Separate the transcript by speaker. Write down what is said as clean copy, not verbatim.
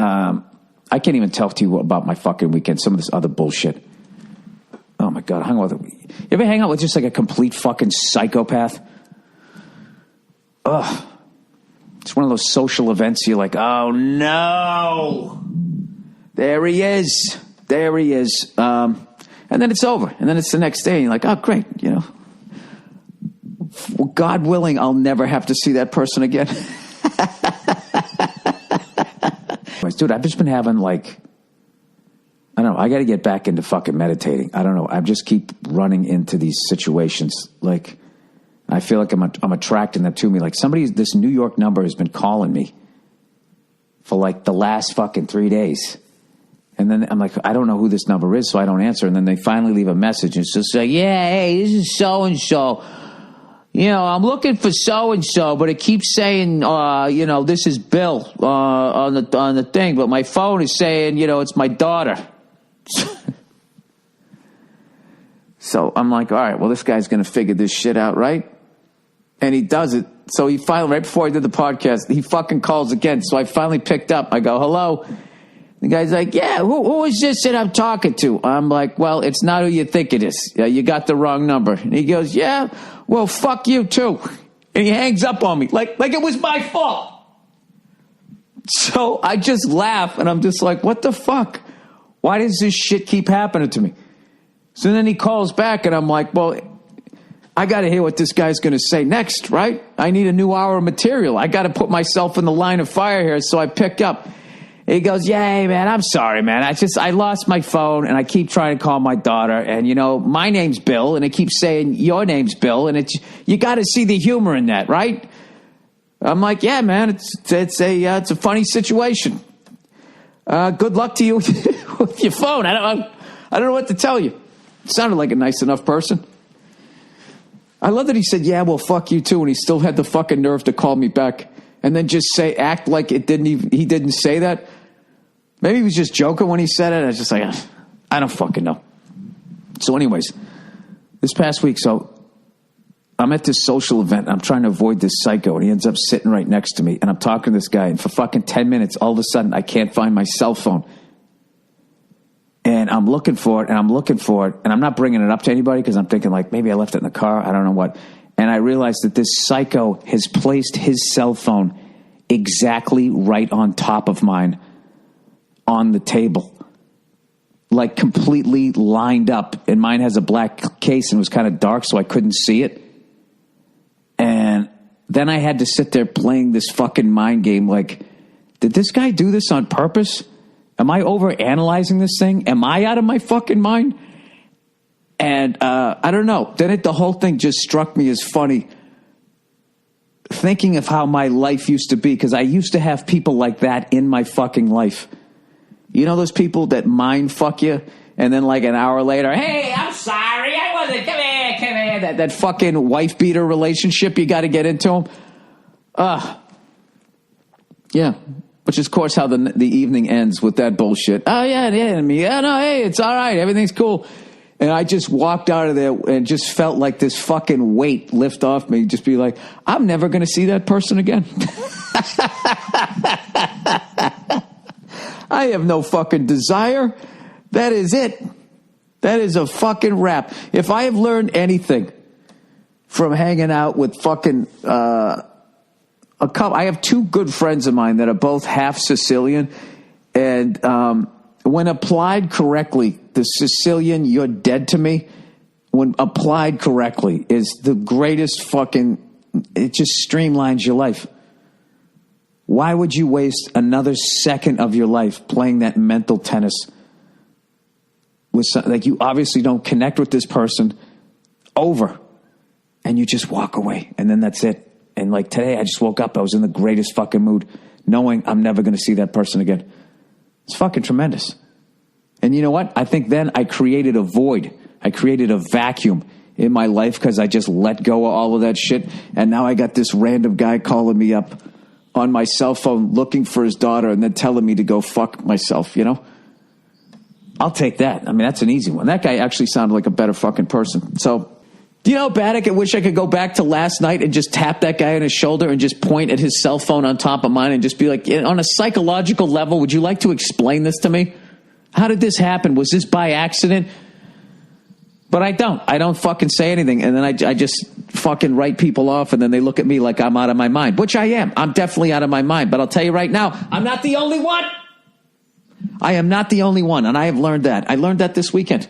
Speaker 1: I can't even tell to you about my fucking weekend. Some of this other bullshit. Oh my God, you ever hang out with just like a complete fucking psychopath? Ugh. It's one of those social events. You're like, oh no, there he is. And then it's over. And then it's the next day. And you're like, oh great, Well, God willing, I'll never have to see that person again. Dude, I've just been having I don't know. I got to get back into fucking meditating. I don't know. I just keep running into these situations. I feel like I'm attracting them to me. This New York number has been calling me for the last fucking 3 days. And then I'm like, I don't know who this number is, so I don't answer. And then they finally leave a message. And it's just like, yeah, hey, this is so-and-so. I'm looking for so-and-so, but it keeps saying, this is Bill on the thing. But my phone is saying, it's my daughter. So I'm like, all right, well, this guy's going to figure this shit out, right? And he does it. So he finally, right before I did the podcast, he fucking calls again. So I finally picked up. I go, hello. The guy's like, yeah, who is this that I'm talking to? I'm like, well, it's not who you think it is. You got the wrong number. And he goes, yeah, well, fuck you too. And he hangs up on me like it was my fault. So I just laugh and I'm just like, what the fuck? Why does this shit keep happening to me? So then he calls back and I'm like, well, I got to hear what this guy's going to say next, right? I need a new hour of material. I got to put myself in the line of fire here. So I pick up. He goes, yeah, hey, man, I'm sorry, man. I lost my phone and I keep trying to call my daughter. And, my name's Bill and it keeps saying your name's Bill. And you got to see the humor in that, right? I'm like, yeah, man, it's a funny situation. Good luck to you with your phone. I don't know what to tell you. Sounded like a nice enough person. I love that he said, yeah, well, fuck you too. And he still had the fucking nerve to call me back and then just act like he didn't say that. Maybe he was just joking when he said it. I was just like, I don't fucking know. So anyways, this past week, I'm at this social event. I'm trying to avoid this psycho, and he ends up sitting right next to me. And I'm talking to this guy, and for fucking 10 minutes, all of a sudden, I can't find my cell phone. And I'm looking for it, and and I'm not bringing it up to anybody because I'm thinking, maybe I left it in the car. I don't know what. And I realized that this psycho has placed his cell phone exactly right on top of mine on the table. Completely lined up. And mine has a black case and was kind of dark, so I couldn't see it. And then I had to sit there playing this fucking mind game. Did this guy do this on purpose? Am I overanalyzing this thing? Am I out of my fucking mind? And I don't know. Then the whole thing just struck me as funny. Thinking of how my life used to be. Because I used to have people like that in my fucking life. You know those people that mind fuck you? And then an hour later, hey, I'm sorry. I wasn't. Come here. That fucking wife beater relationship you got to get into them. Yeah. Which is, of course, how the evening ends with that bullshit. Oh, yeah, no, hey, it's all right. Everything's cool. And I just walked out of there and just felt like this fucking weight lift off me. Just be like, I'm never going to see that person again. I have no fucking desire. That is it. That is a fucking wrap. If I have learned anything from hanging out with fucking a couple, I have two good friends of mine that are both half Sicilian, and when applied correctly, the Sicilian "you're dead to me," when applied correctly, is the greatest fucking. It just streamlines your life. Why would you waste another second of your life playing that mental tennis with you obviously don't connect with this person over, and you just walk away, and then that's it. And today, I just woke up. I was in the greatest fucking mood, knowing I'm never going to see that person again. It's fucking tremendous. And you know what? I think then I created a void. I created a vacuum in my life because I just let go of all of that shit. And now I got this random guy calling me up on my cell phone looking for his daughter and then telling me to go fuck myself, I'll take that. I mean, that's an easy one. That guy actually sounded like a better fucking person. So Do you know how bad I wish I could go back to last night and just tap that guy on his shoulder and just point at his cell phone on top of mine and just be like, on a psychological level, would you like to explain this to me? How did this happen? Was this by accident? But I don't. I don't fucking say anything. And then I just fucking write people off, and then they look at me like I'm out of my mind, which I am. I'm definitely out of my mind. But I'll tell you right now, I'm not the only one. I am not the only one, and I have learned that. I learned that this weekend.